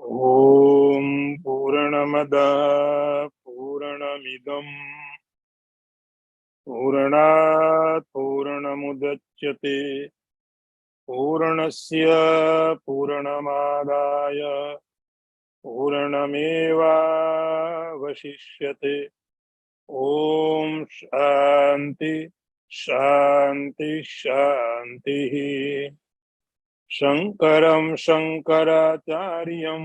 ॐ पूर्णमदः पूर्णमिदं पूर्णात् पूर्णमुदच्यते पूर्णस्य पूर्णमादाय पूर्णमेवावशिष्यते। ॐ शान्ति शान्ति शान्तिः। शङ्करं शङ्कराचार्यं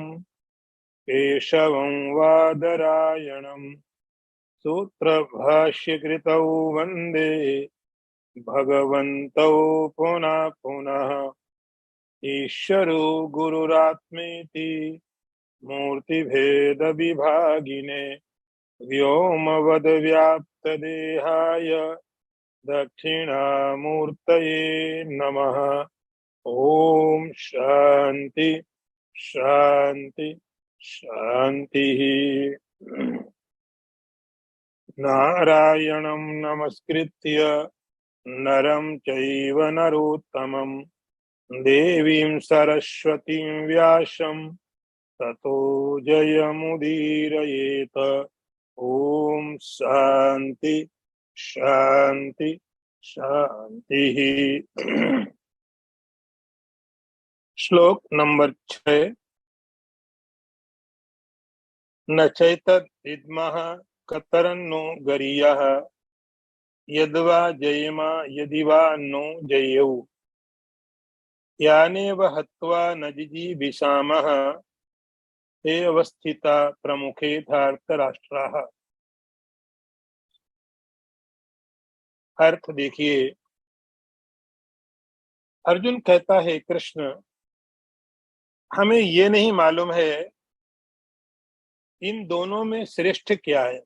केशवं वादरायणं सूत्रभाष्यकृतौ वन्दे भगवन्तौ पुनः पुनः। ईश्वरो गुरुरात्मेति मूर्तिभेदविभागिने व्योमवद्व्याप्तदेहाय दक्षिणामूर्तये नमः। ओम शांति शांति शांति। नारायणं नमस्कृत्य नरं चैव नरोत्तमं देवीं सरस्वतीं व्यासं ततो जयमुदीरयेत। ओम शांति शांति शांति। श्लोक नंबर 6। न चैतद्विद्मः कतरन्नो गरीयः यद्वा जयेम यदि वा नो जयेयौ यानेव हत्वा न जिजीविषामः ते अवस्थिता प्रमुखे धार्तराष्ट्राः। अर्थ देखिए, अर्जुन कहता है कृष्ण, हमें ये नहीं मालूम है इन दोनों में श्रेष्ठ क्या है।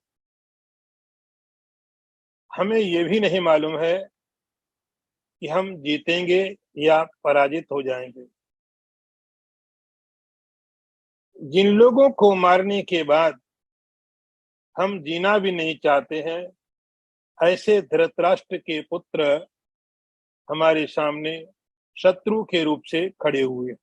हमें ये भी नहीं मालूम है कि हम जीतेंगे या पराजित हो जाएंगे। जिन लोगों को मारने के बाद हम जीना भी नहीं चाहते हैं, ऐसे धृतराष्ट्र के पुत्र हमारे सामने शत्रु के रूप से खड़े हुए।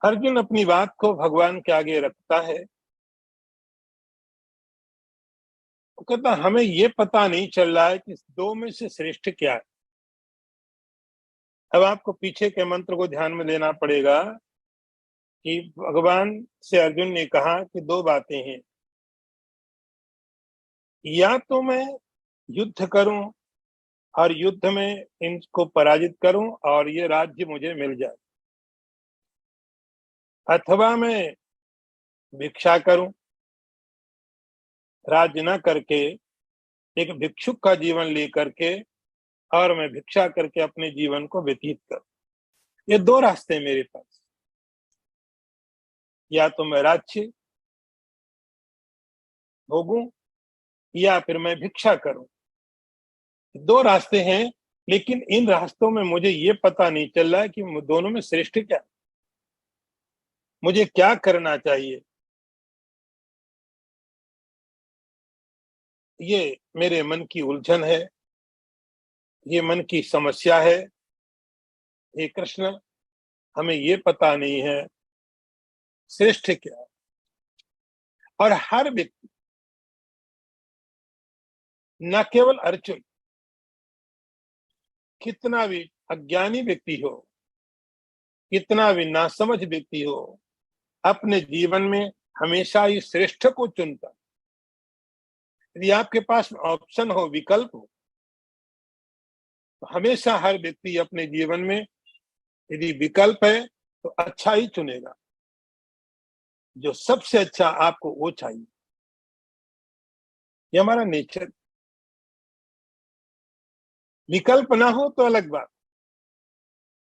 अर्जुन अपनी बात को भगवान के आगे रखता है। वो कहता हमें ये पता नहीं चल रहा है कि इस दो में से श्रेष्ठ क्या है। अब आपको पीछे के मंत्र को ध्यान में लेना पड़ेगा कि भगवान से अर्जुन ने कहा कि दो बातें हैं, या तो मैं युद्ध करूं और युद्ध में इनको पराजित करूं और ये राज्य मुझे मिल जाए, अथवा मैं भिक्षा करूं, राज्य न करके एक भिक्षुक का जीवन लेकर के और मैं भिक्षा करके अपने जीवन को व्यतीत करूं। ये दो रास्ते मेरे पास, या तो मैं राज्य भोगूं या फिर मैं भिक्षा करूं। दो रास्ते हैं, लेकिन इन रास्तों में मुझे ये पता नहीं चल रहा है कि दोनों में श्रेष्ठ क्या, मुझे क्या करना चाहिए। ये मेरे मन की उलझन है, ये मन की समस्या है। हे कृष्ण, हमें ये पता नहीं है श्रेष्ठ क्या है। और हर व्यक्ति, न केवल अर्जुन, कितना भी अज्ञानी व्यक्ति हो, कितना भी नासमझ व्यक्ति हो, अपने जीवन में हमेशा इस श्रेष्ठ को चुनता। यदि आपके पास ऑप्शन हो, विकल्प हो, तो हमेशा हर व्यक्ति अपने जीवन में यदि विकल्प है तो अच्छा ही चुनेगा। जो सबसे अच्छा आपको वो चाहिए, ये हमारा नेचर। विकल्प ना हो तो अलग बात,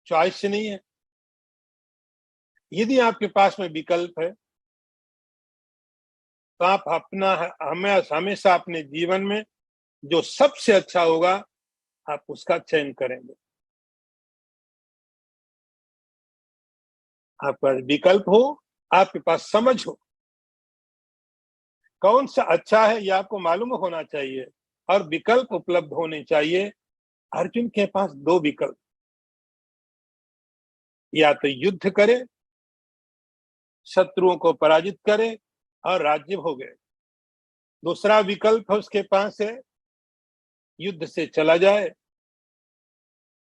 चॉइस से नहीं है। यदि आपके पास में विकल्प है तो आप अपना हमेशा अपने जीवन में जो सबसे अच्छा होगा आप उसका चयन करेंगे। आपके पास विकल्प हो, आपके पास समझ हो, कौन सा अच्छा है यह आपको मालूम होना चाहिए और विकल्प उपलब्ध होने चाहिए। अर्जुन के पास दो विकल्प, या तो युद्ध करे, शत्रुओं को पराजित करे और राज्य भोगे। दूसरा विकल्प है उसके पास है युद्ध से चला जाए,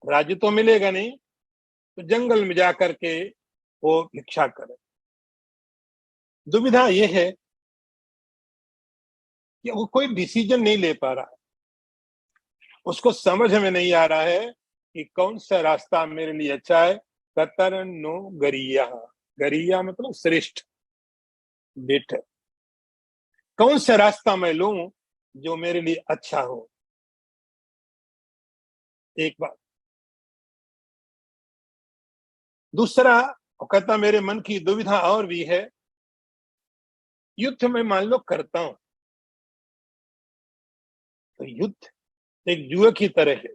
राज्य तो मिलेगा नहीं, तो जंगल में जाकर के वो भिक्षा करे। दुविधा यह है कि वो कोई डिसीजन नहीं ले पा रहा है, उसको समझ में नहीं आ रहा है कि कौन सा रास्ता मेरे लिए अच्छा है। कतर नो गरिया, गरिया मतलब श्रेष्ठ, बेटर। कौन सा रास्ता मैं लूं जो मेरे लिए अच्छा हो। एक बात। दूसरा, वो कहता मेरे मन की दुविधा और भी है, युद्ध में मान लो करता हूं तो युद्ध एक जुए की तरह है,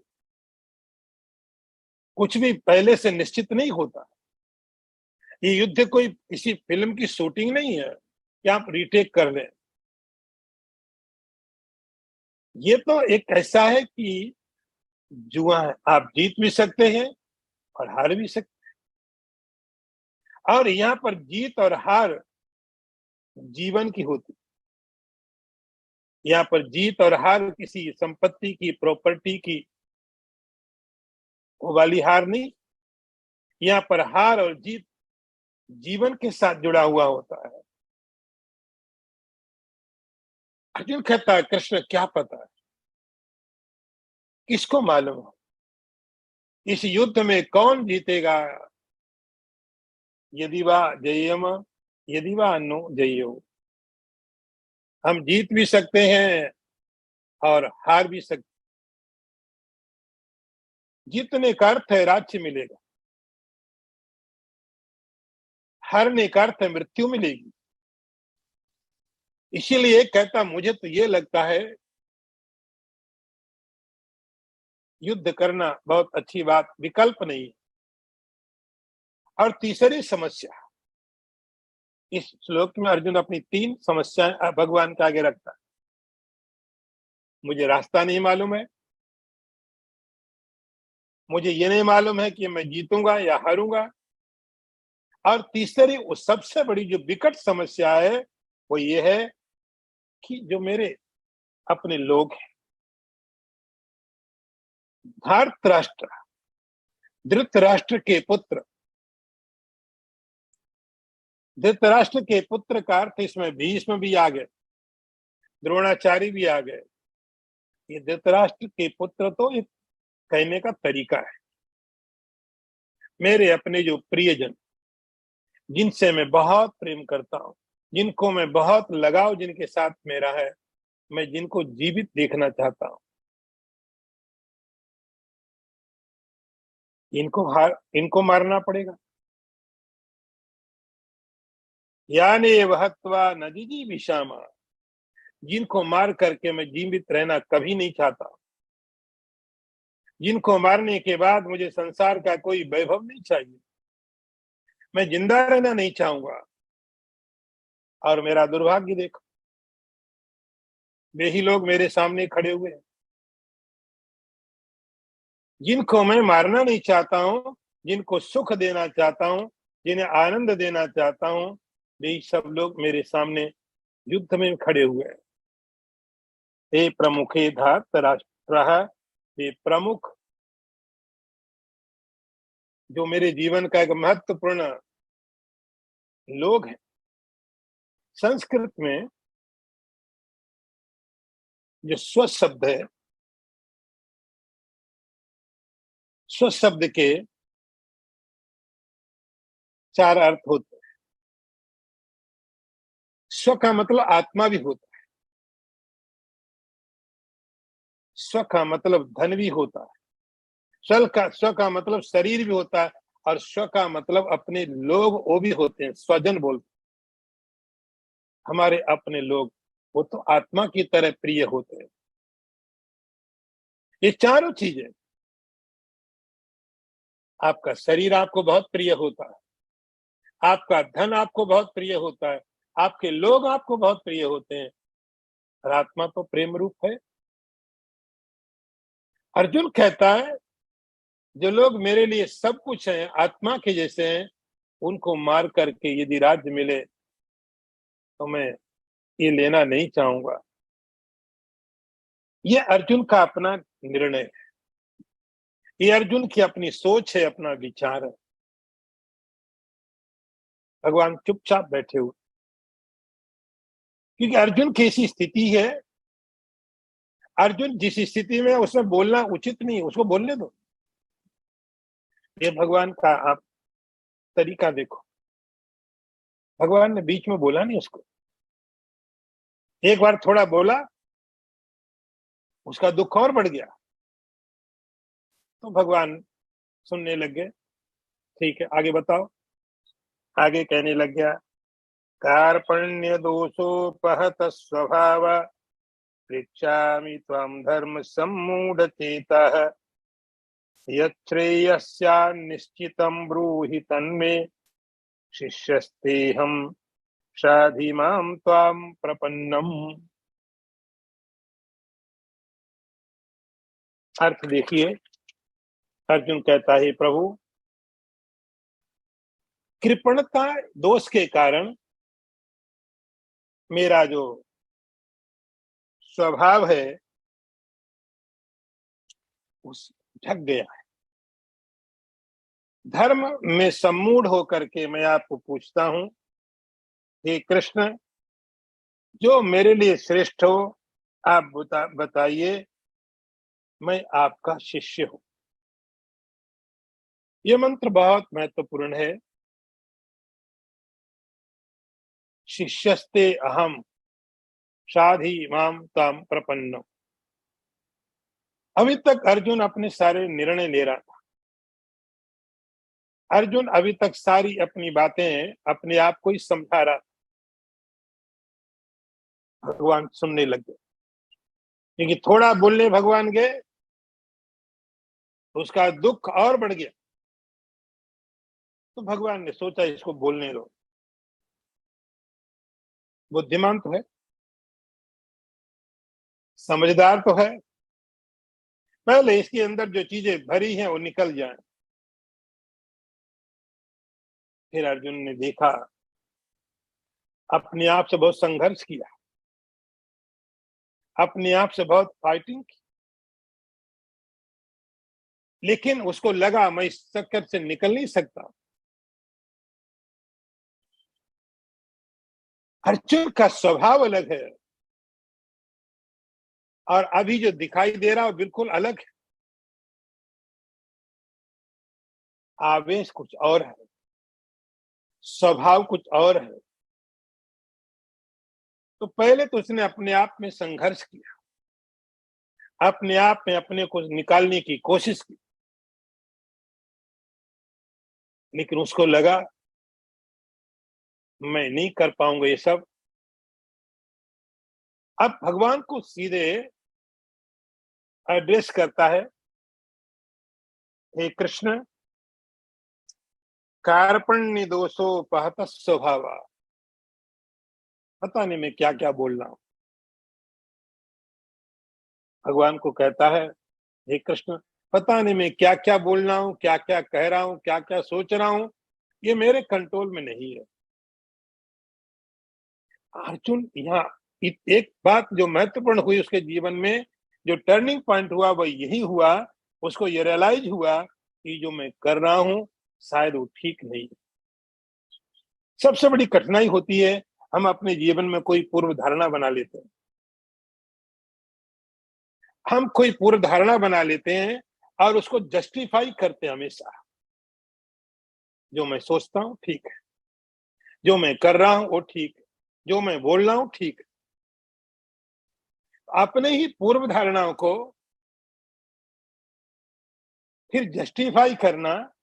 कुछ भी पहले से निश्चित नहीं होता। ये युद्ध कोई किसी फिल्म की शूटिंग नहीं है कि आप रीटेक कर लें। ये तो एक ऐसा है कि जुआ है, आप जीत भी सकते हैं और हार भी सकते हैं। और यहाँ पर जीत और हार जीवन की होती, यहाँ पर जीत और हार किसी संपत्ति की, प्रॉपर्टी की वो वाली हार नहीं। यहाँ पर हार और जीत जीवन के साथ जुड़ा हुआ होता है। अर्जुन कहता है कृष्ण क्या पता है, किसको मालूम हो इस युद्ध में कौन जीतेगा। यदि वा जयम, यदि वा नो जयो। हम जीत भी सकते हैं और हार भी सकते। जीतने का अर्थ है राज्य मिलेगा, हारने का अर्थ है मृत्यु मिलेगी। इसीलिए कहता मुझे तो ये लगता है युद्ध करना बहुत अच्छी बात, विकल्प नहीं है। और तीसरी समस्या, इस श्लोक में अर्जुन अपनी 3 समस्याएं भगवान के आगे रखता है। मुझे रास्ता नहीं मालूम है, मुझे ये नहीं मालूम है कि मैं जीतूंगा या हारूंगा, और तीसरी वो सबसे बड़ी जो विकट समस्या है वो ये है कि जो मेरे अपने लोग हैं, धृतराष्ट्र, धृतराष्ट्र के पुत्र, धृतराष्ट्र के पुत्र का अर्थ इसमें भीष्म भी आ गए, द्रोणाचार्य भी आ गए। ये धृतराष्ट्र के पुत्र तो एक कहने का तरीका है। मेरे अपने जो प्रियजन, जिनसे मैं बहुत प्रेम करता हूं, जिनको मैं बहुत लगाव जिनके साथ मेरा है, मैं जिनको जीवित देखना चाहता हूं, इनको मारना पड़ेगा। यानी वहत्वा नदीजी विषामा, जिनको मार करके मैं जीवित रहना कभी नहीं चाहता, जिनको मारने के बाद मुझे संसार का कोई वैभव नहीं चाहिए, मैं जिंदा रहना नहीं चाहूंगा। और मेरा दुर्भाग्य देखो, वे ही लोग मेरे सामने खड़े हुए हैं जिनको मैं मारना नहीं चाहता हूं, जिनको सुख देना चाहता हूं, जिन्हें आनंद देना चाहता हूं, वे सब लोग मेरे सामने युद्ध में खड़े हुए हैं। हे प्रमुखे धृतराष्ट्रः, ये प्रमुख जो मेरे जीवन का एक महत्वपूर्ण लोग हैं। संस्कृत में जो स्व शब्द है, स्व शब्द के 4 अर्थ होते हैं। स्व का मतलब आत्मा भी होता है, स्व का मतलब धन भी होता है, स्व का मतलब शरीर भी होता है, और स्व का मतलब अपने लोग वो भी होते हैं, स्वजन बोलते हैं। हमारे अपने लोग वो तो आत्मा की तरह प्रिय होते हैं। ये चारों चीजें, आपका शरीर आपको बहुत प्रिय होता है, आपका धन आपको बहुत प्रिय होता है, आपके लोग आपको बहुत प्रिय होते हैं, और आत्मा तो प्रेम रूप है। अर्जुन कहता है जो लोग मेरे लिए सब कुछ हैं, आत्मा के जैसे हैं, उनको मार करके यदि राज्य मिले तो मैं ये लेना नहीं चाहूंगा। ये अर्जुन का अपना निर्णय है, ये अर्जुन की अपनी सोच है, अपना विचार है। भगवान चुपचाप बैठे हुए, क्योंकि अर्जुन की ऐसी स्थिति है। अर्जुन जिस स्थिति में, उसमें बोलना उचित नहीं, उसको बोलने दो। ये भगवान का आप तरीका देखो, भगवान ने बीच में बोला नहीं उसको। एक बार थोड़ा बोला, उसका दुख और बढ़ गया, तो भगवान सुनने लग गए। ठीक है, आगे बताओ। आगे कहने लग गया, कार्पण्य दोषोपहत स्वभाव पृच्छामि त्वां धर्म सम्मूढ़ चेतः यच्छ्रेयस्यान्निश्चितं ब्रूहि तन्मे शिष्यस्तेहं शाधि मां त्वां प्रपन्नम। अर्थ देखिए, अर्जुन कहता है प्रभु, कृपणता दोष के कारण मेरा जो स्वभाव है उस ढक गया है। धर्म में सम्मूढ़ होकर के मैं आपको पूछता हूं, हे कृष्ण, जो मेरे लिए श्रेष्ठ हो आप बताइए, मैं आपका शिष्य हूं। ये मंत्र बहुत महत्वपूर्ण है। शिष्यस्ते अहम शाधि माम ताम प्रपन्नम। अभी तक अर्जुन अपने सारे निर्णय ले रहा था। अर्जुन अभी तक सारी अपनी बातें अपने आप को ही समझा रहा था। भगवान सुनने लग गए, क्योंकि थोड़ा बोलने भगवान गए, उसका दुख और बढ़ गया। तो भगवान ने सोचा इसको बोलने दो, बुद्धिमान तो है, समझदार तो है, पहले इसके अंदर जो चीजें भरी हैं वो निकल जाएं। फिर अर्जुन ने देखा, अपने आप से बहुत संघर्ष किया, अपने आप से बहुत फाइटिंग की, लेकिन उसको लगा मैं इस चक्कर से निकल नहीं सकता। अर्जुन का स्वभाव अलग है और अभी जो दिखाई दे रहा है बिल्कुल अलग है। आवेश कुछ और है, स्वभाव कुछ और है। तो पहले तो उसने अपने आप में संघर्ष किया, अपने आप में अपने को निकालने की कोशिश की, लेकिन उसको लगा मैं नहीं कर पाऊंगा ये सब। अब भगवान को सीधे एड्रेस करता है, हे कृष्ण, कार्पण्य दोषोपहत स्वभाव। पता नहीं मैं क्या क्या बोल रहा हूं। भगवान को कहता है, हे कृष्ण, पता नहीं मैं क्या क्या बोल रहा हूं, क्या क्या कह रहा हूं, क्या क्या सोच रहा हूं, ये मेरे कंट्रोल में नहीं है। अर्जुन यहाँ एक बात जो महत्वपूर्ण हुई उसके जीवन में, जो टर्निंग पॉइंट हुआ वह यही हुआ, उसको ये रियलाइज हुआ कि जो मैं कर रहा हूं शायद वो ठीक नहीं है। सबसे बड़ी कठिनाई होती है, हम अपने जीवन में कोई पूर्व धारणा बना लेते हैं। हम कोई पूर्व धारणा बना लेते हैं और उसको जस्टिफाई करते हैं हमेशा। जो मैं सोचता हूं ठीक है, जो मैं कर रहा हूं वो ठीक है, जो मैं बोल रहा हूं ठीक है। अपने ही पूर्व धारणाओं को फिर जस्टिफाई करना,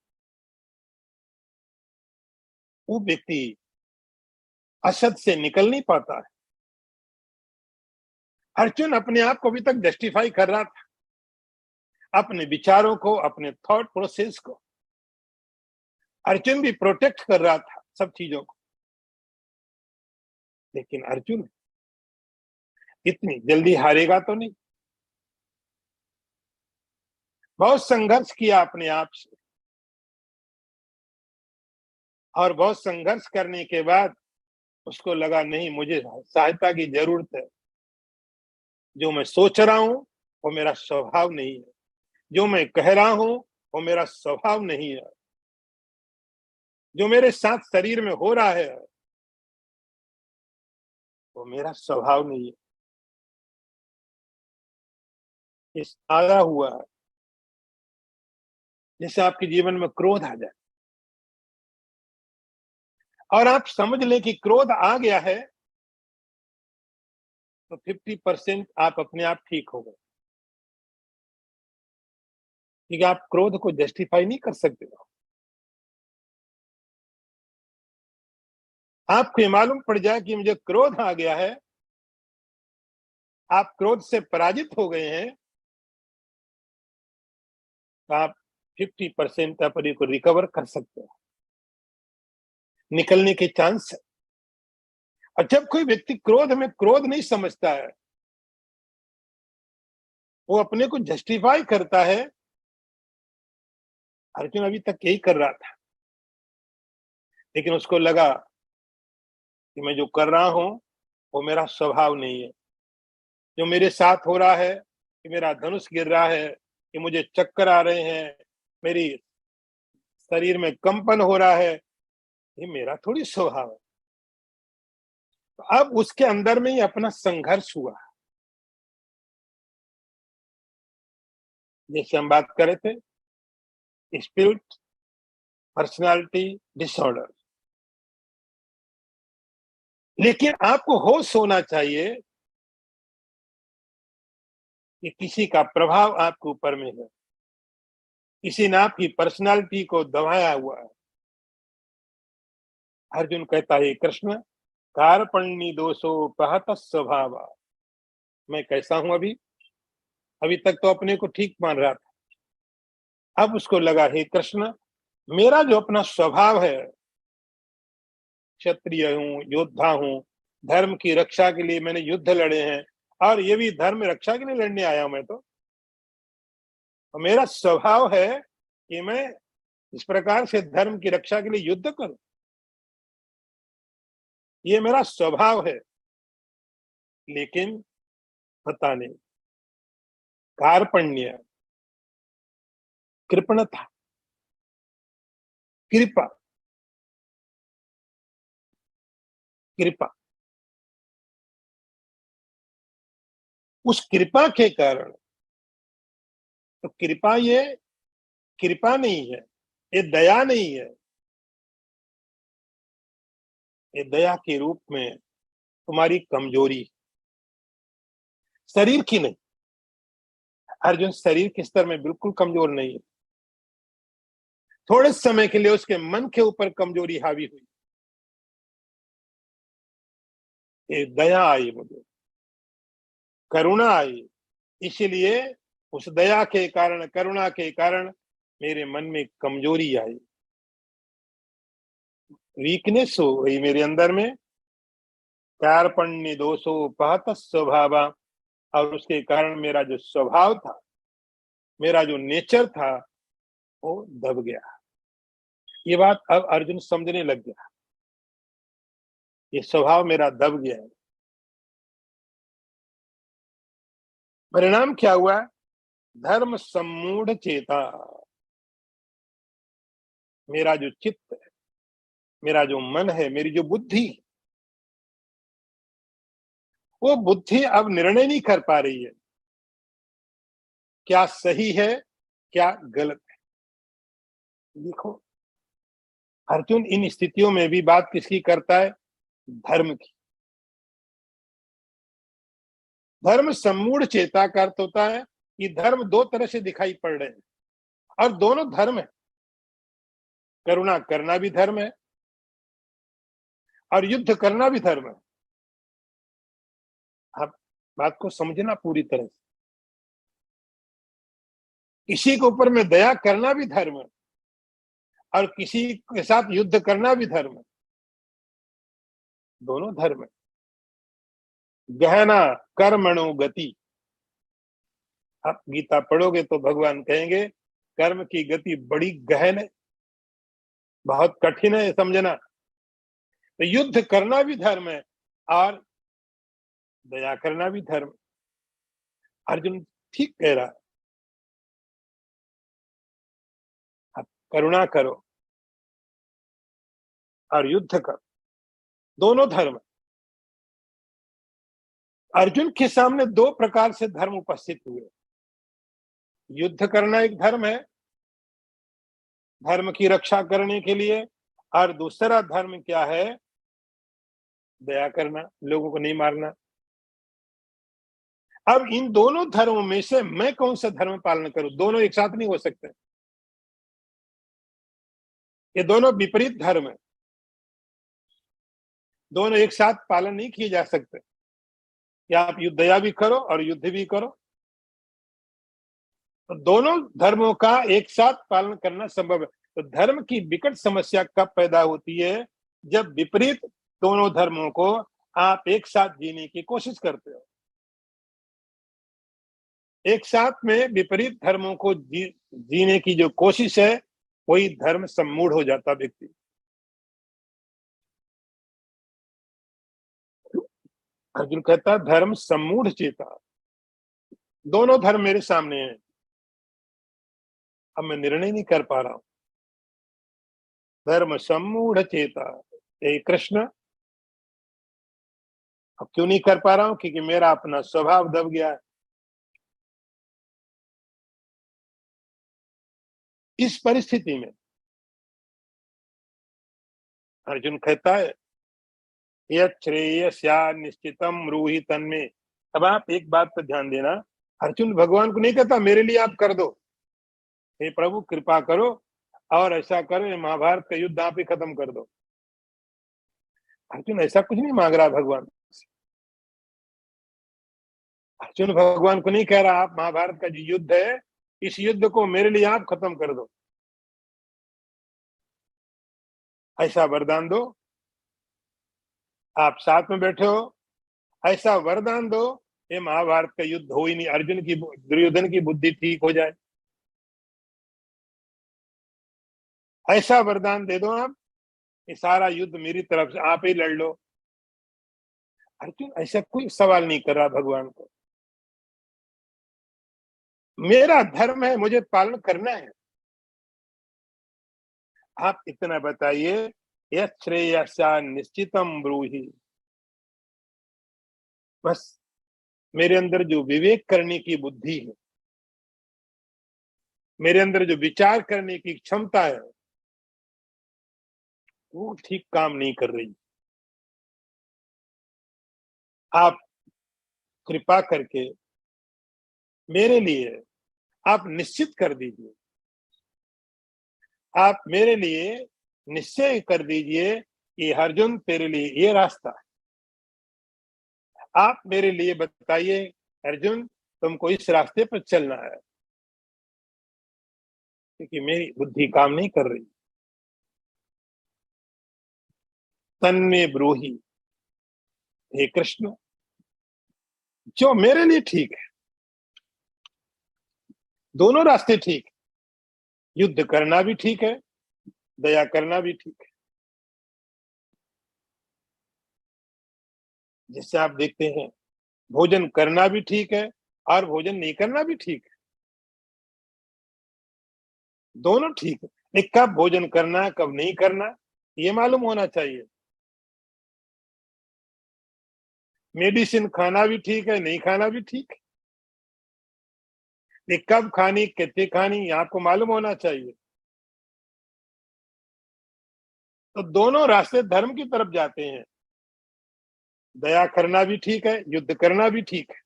वो व्यक्ति असत से निकल नहीं पाता है। अर्जुन अपने आप को अभी तक जस्टिफाई कर रहा था, अपने विचारों को, अपने थॉट प्रोसेस को। अर्जुन भी प्रोटेक्ट कर रहा था सब चीजों को, लेकिन अर्जुन इतनी जल्दी हारेगा तो नहीं। बहुत संघर्ष किया अपने आप से, और बहुत संघर्ष करने के बाद उसको लगा नहीं, मुझे सहायता की जरूरत है। जो मैं सोच रहा हूं वो मेरा स्वभाव नहीं है, जो मैं कह रहा हूं वो मेरा स्वभाव नहीं है, जो मेरे साथ शरीर में हो रहा है वो मेरा स्वभाव नहीं है। इस आया हुआ है जैसे आपके जीवन में क्रोध आ जाए और आप समझ लें कि क्रोध आ गया है, तो 50% आप अपने आप ठीक हो गए, क्योंकि आप क्रोध को जस्टिफाई नहीं कर सकते हो। आपको ये मालूम पड़ जाए कि मुझे क्रोध आ गया है, आप क्रोध से पराजित हो गए हैं, तो आप 50% अपने को रिकवर कर सकते हो, निकलने के चांस है। और जब कोई व्यक्ति क्रोध में क्रोध नहीं समझता है, वो अपने को जस्टिफाई करता है। अर्जुन अभी तक यही कर रहा था, लेकिन उसको लगा कि मैं जो कर रहा हूं वो मेरा स्वभाव नहीं है। जो मेरे साथ हो रहा है कि मेरा धनुष गिर रहा है, कि मुझे चक्कर आ रहे हैं, मेरी शरीर में कंपन हो रहा है, ये मेरा थोड़ी स्वभाव है। तो अब उसके अंदर में ही अपना संघर्ष हुआ। जैसे हम बात कर रहे थे, स्पिरिट पर्सनालिटी डिसऑर्डर। लेकिन आपको होश होना चाहिए कि किसी का प्रभाव आपके ऊपर में है, किसी ने आपकी पर्सनालिटी को दबाया हुआ है। अर्जुन कहता है, कृष्ण कार्पण्य दोषो पहत स्वभाव। मैं कैसा हूं अभी? अभी तक तो अपने को ठीक मान रहा था, अब उसको लगा, हे कृष्ण, मेरा जो अपना स्वभाव है, क्षत्रिय हूँ, योद्धा हूँ, धर्म की रक्षा के लिए मैंने युद्ध लड़े हैं, और ये भी धर्म रक्षा के लिए लड़ने आया हूं मैं तो मेरा स्वभाव है कि मैं इस प्रकार से धर्म की रक्षा के लिए युद्ध करूं, ये मेरा स्वभाव है। लेकिन पता नहीं, कार्पण्य, कृपणता, कृपा, कृपा, उस कृपा के कारण, तो कृपा ये कृपा नहीं है, ये दया नहीं है, ये दया के रूप में तुम्हारी कमजोरी, शरीर की नहीं। अर्जुन शरीर के स्तर में बिल्कुल कमजोर नहीं है, थोड़े समय के लिए उसके मन के ऊपर कमजोरी हावी हुई, ये दया आई, मुझे करुणा आई, इसलिए उस दया के कारण, करुणा के कारण मेरे मन में कमजोरी आई, वीकनेस हो गई मेरे अंदर में। कार्पण्य दोषो पहत स्वभाव, और उसके कारण मेरा जो स्वभाव था, मेरा जो नेचर था, वो दब गया। ये बात अब अर्जुन समझने लग गया, ये स्वभाव मेरा दब गया है। परिणाम क्या हुआ? धर्म सम्मूढ़ चेता, मेरा जो चित्त है, मेरा जो मन है, मेरी जो बुद्धि, वो बुद्धि अब निर्णय नहीं कर पा रही है क्या सही है क्या गलत है। देखो, अर्जुन इन स्थितियों में भी बात किसकी करता है? धर्म की। धर्म सम्मूढ़ चेता का अर्थ होता है कि धर्म दो तरह से दिखाई पड़ रहे हैं, और दोनों धर्म है। करुणा करना भी धर्म है, और युद्ध करना भी धर्म है। आप बात को समझना पूरी तरह से। किसी के ऊपर में दया करना भी धर्म है, और किसी के साथ युद्ध करना भी धर्म है, दोनों धर्म है। गहना कर्मणो गति, आप गीता पढ़ोगे तो भगवान कहेंगे कर्म की गति बड़ी गहन है, बहुत कठिन है समझना। तो युद्ध करना भी धर्म है और दया करना भी धर्म। अर्जुन ठीक कह रहा है, आप करुणा करो और युद्ध करो, दोनों धर्म। अर्जुन के सामने दो प्रकार से धर्म उपस्थित हुए। युद्ध करना एक धर्म है, धर्म की रक्षा करने के लिए, और दूसरा धर्म क्या है? दया करना, लोगों को नहीं मारना। अब इन दोनों धर्मों में से मैं कौन सा धर्म पालन करूं? दोनों एक साथ नहीं हो सकते, ये दोनों विपरीत धर्म है, दोनों एक साथ पालन नहीं किए जा सकते। या आप दया भी करो और युद्ध भी करो, तो दोनों धर्मों का एक साथ पालन करना संभव है। तो धर्म की विकट समस्या कब पैदा होती है? जब विपरीत दोनों धर्मों को आप एक साथ जीने की कोशिश करते हो। एक साथ में विपरीत धर्मों को जीने की जो कोशिश है, वही धर्म सम्मूढ़ हो जाता व्यक्ति। अर्जुन कहता है धर्म सम्मूढ़ चेता, दोनों धर्म मेरे सामने हैं, अब मैं निर्णय नहीं कर पा रहा हूं। धर्म सम्मूढ़ चेता, हे कृष्ण, अब क्यों नहीं कर पा रहा हूं? क्योंकि मेरा अपना स्वभाव दब गया है। इस परिस्थिति में अर्जुन कहता है श्रेयस्या निश्चितम ब्रूहि तन्मे। अब आप एक बात पर ध्यान देना, अर्जुन भगवान को नहीं कहता मेरे लिए आप कर दो, हे प्रभु कृपा करो और ऐसा करो, महाभारत का युद्ध आप ही खत्म कर दो। अर्जुन ऐसा कुछ नहीं मांग रहा भगवान। अर्जुन भगवान को नहीं कह रहा आप महाभारत का जो युद्ध है, इस युद्ध को मेरे लिए आप खत्म कर दो, ऐसा वरदान दो। आप साथ में बैठे हो, ऐसा वरदान दो ये महाभारत का युद्ध हो ही नहीं, अर्जुन की दुर्योधन की बुद्धि ठीक हो जाए, ऐसा वरदान दे दो आप, ये सारा युद्ध मेरी तरफ से आप ही लड़ लो। अर्जुन ऐसा कोई सवाल नहीं कर रहा भगवान को, मेरा धर्म है, मुझे पालन करना है। आप इतना बताइए, यश्रेयस्या निश्चितम ब्रूहि, बस मेरे अंदर जो विवेक करने की बुद्धि है, मेरे अंदर जो विचार करने की क्षमता है, वो ठीक काम नहीं कर रही। आप कृपा करके मेरे लिए आप निश्चित कर दीजिए, आप मेरे लिए निश्चय कर दीजिए कि अर्जुन तेरे लिए ये रास्ता है। आप मेरे लिए बताइए अर्जुन तुमको इस रास्ते पर चलना है, क्योंकि मेरी बुद्धि काम नहीं कर रही। तन्मे ब्रूहि, हे कृष्ण, जो मेरे लिए ठीक है, दोनों रास्ते ठीक, युद्ध करना भी ठीक है, दया करना भी ठीक है। जिससे आप देखते हैं भोजन करना भी ठीक है और भोजन नहीं करना भी ठीक है, दोनों ठीक है। लेकिन कब भोजन करना कब नहीं करना ये मालूम होना चाहिए। मेडिसिन खाना भी ठीक है, नहीं खाना भी ठीक है, लेकिन कब खानी कितनी खानी ये आपको मालूम होना चाहिए। तो दोनों रास्ते धर्म की तरफ जाते हैं, दया करना भी ठीक है, युद्ध करना भी ठीक है।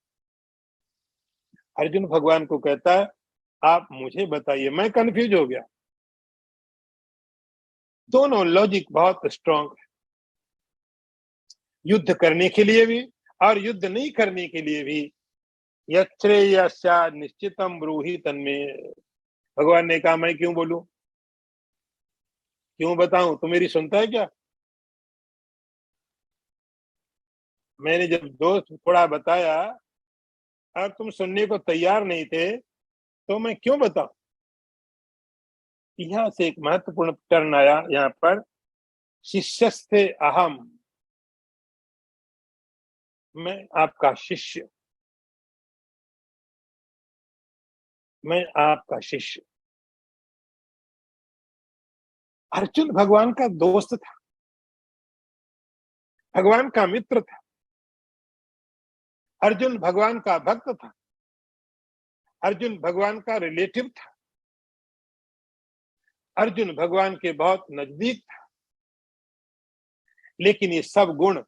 अर्जुन भगवान को कहता है आप मुझे बताइए, मैं कंफ्यूज हो गया। दोनों लॉजिक बहुत स्ट्रांग है, युद्ध करने के लिए भी और युद्ध नहीं करने के लिए भी। यश्रेयस्या निश्चितम ब्रूहि तन्मे, भगवान ने कहा मैं क्यों बोलूं, क्यों बताऊं, तू मेरी सुनता है क्या? मैंने जब दोस्त थोड़ा बताया, और तुम सुनने को तैयार नहीं थे, तो मैं क्यों बताऊं? यहां से एक महत्वपूर्ण टर्न आया यहाँ पर, शिष्यस्ते अहम, मैं आपका शिष्य, मैं आपका शिष्य। अर्जुन भगवान का दोस्त था, भगवान का मित्र था, अर्जुन भगवान का भक्त था, अर्जुन भगवान का रिलेटिव था, अर्जुन भगवान के बहुत नजदीक था। लेकिन ये सब गुण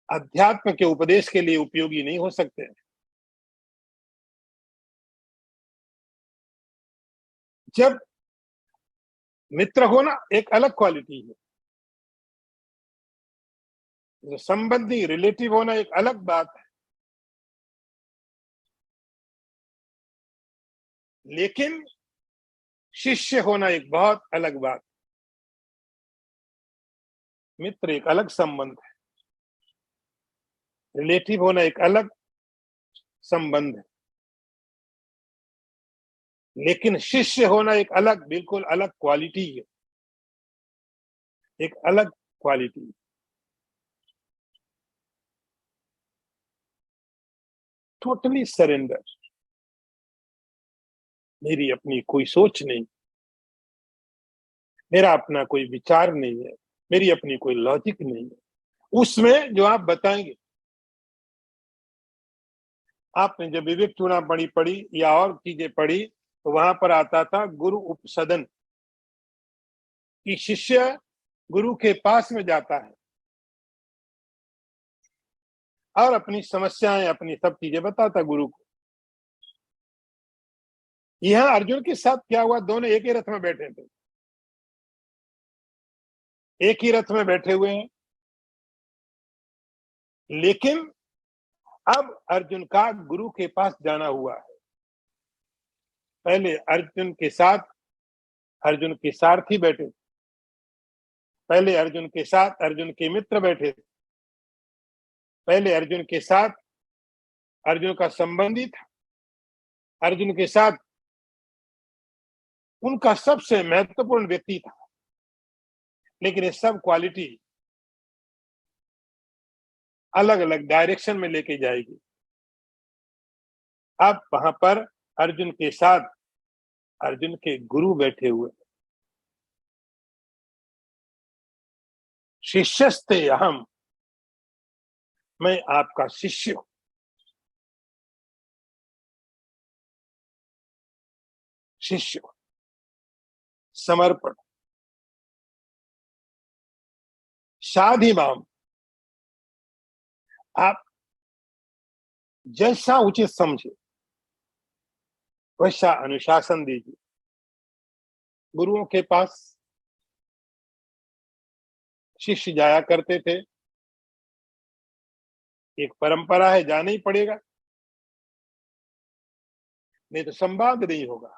अध्यात्म के उपदेश के लिए उपयोगी नहीं हो सकते। जब मित्र होना एक अलग क्वालिटी है, जो संबंधी रिलेटिव होना एक अलग बात है, लेकिन शिष्य होना एक बहुत अलग बात। मित्र एक अलग संबंध है, रिलेटिव होना एक अलग संबंध है, लेकिन शिष्य होना एक अलग, बिल्कुल अलग क्वालिटी है, एक अलग क्वालिटी। टोटली सरेंडर, मेरी अपनी कोई सोच नहीं, मेरा अपना कोई विचार नहीं है, मेरी अपनी कोई लॉजिक नहीं है, उसमें जो आप बताएंगे। आपने जब विवेक चूड़ामणि पढ़ी या और चीजें पढ़ी, तो वहां पर आता था गुरु उपसदन, कि शिष्य गुरु के पास में जाता है और अपनी समस्याएं, अपनी सब चीजें बताता गुरु को। यहां अर्जुन के साथ क्या हुआ, दोनों एक ही रथ में बैठे थे, एक ही रथ में बैठे हुए हैं, लेकिन अब अर्जुन का गुरु के पास जाना हुआ है। पहले अर्जुन के साथ अर्जुन के सारथी बैठे, पहले अर्जुन के साथ अर्जुन के मित्र बैठे, पहले अर्जुन के साथ अर्जुन का संबंधी था, अर्जुन के साथ उनका सबसे महत्वपूर्ण व्यक्ति था। लेकिन ये सब क्वालिटी अलग अलग डायरेक्शन में लेके जाएगी। अब वहां पर अर्जुन के साथ अर्जुन के गुरु बैठे हुए, शिष्यस्ते अहम, मैं आपका शिष्य हूं। शिष्य, समर्पण, शाधिमाम, आप जैसा उचित समझे वैसा अनुशासन दीजिए। गुरुओं के पास शिष्य जाया करते थे, एक परंपरा है, जाना ही पड़ेगा, नहीं तो संवाद नहीं होगा।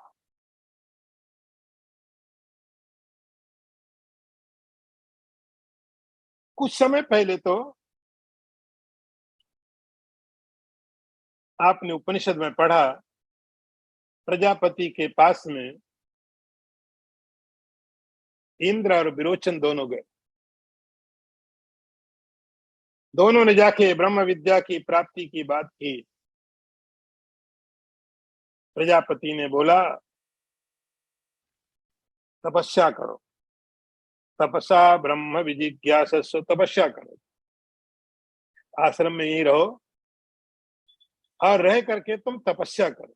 कुछ समय पहले तो आपने उपनिषद में पढ़ा, प्रजापति के पास में इंद्र और विरोचन दोनों गए, दोनों ने जाके ब्रह्म विद्या की प्राप्ति की बात की। प्रजापति ने बोला तपस्या करो, तपसा ब्रह्म विजिज्ञासस्व, तपस्या करो, आश्रम में ही रहो और रह करके तुम तपस्या करो।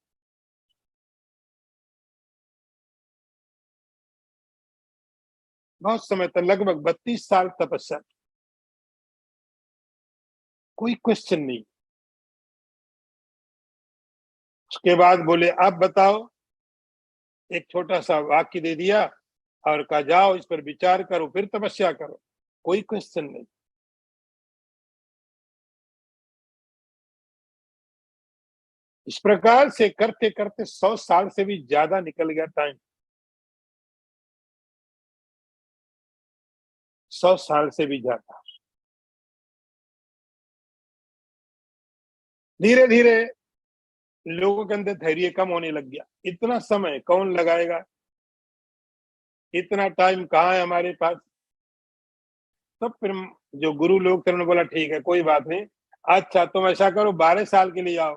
बहुत समय तक, लगभग 32 साल तपस्या, कोई क्वेश्चन नहीं। उसके बाद बोले आप बताओ, एक छोटा सा वाक्य दे दिया और कहा जाओ इस पर विचार करो, फिर तपस्या करो, कोई क्वेश्चन नहीं। इस प्रकार से करते करते 100 साल से भी ज्यादा निकल गया टाइम, 100 साल से भी ज्यादा। धीरे धीरे लोगों के अंदर धैर्य कम होने लग गया। इतना समय कौन लगाएगा, इतना टाइम कहाँ है हमारे पास। तब फिर जो गुरु लोग थे उन्होंने बोला ठीक है कोई बात नहीं, अच्छा तुम ऐसा करो 12 साल के लिए आओ,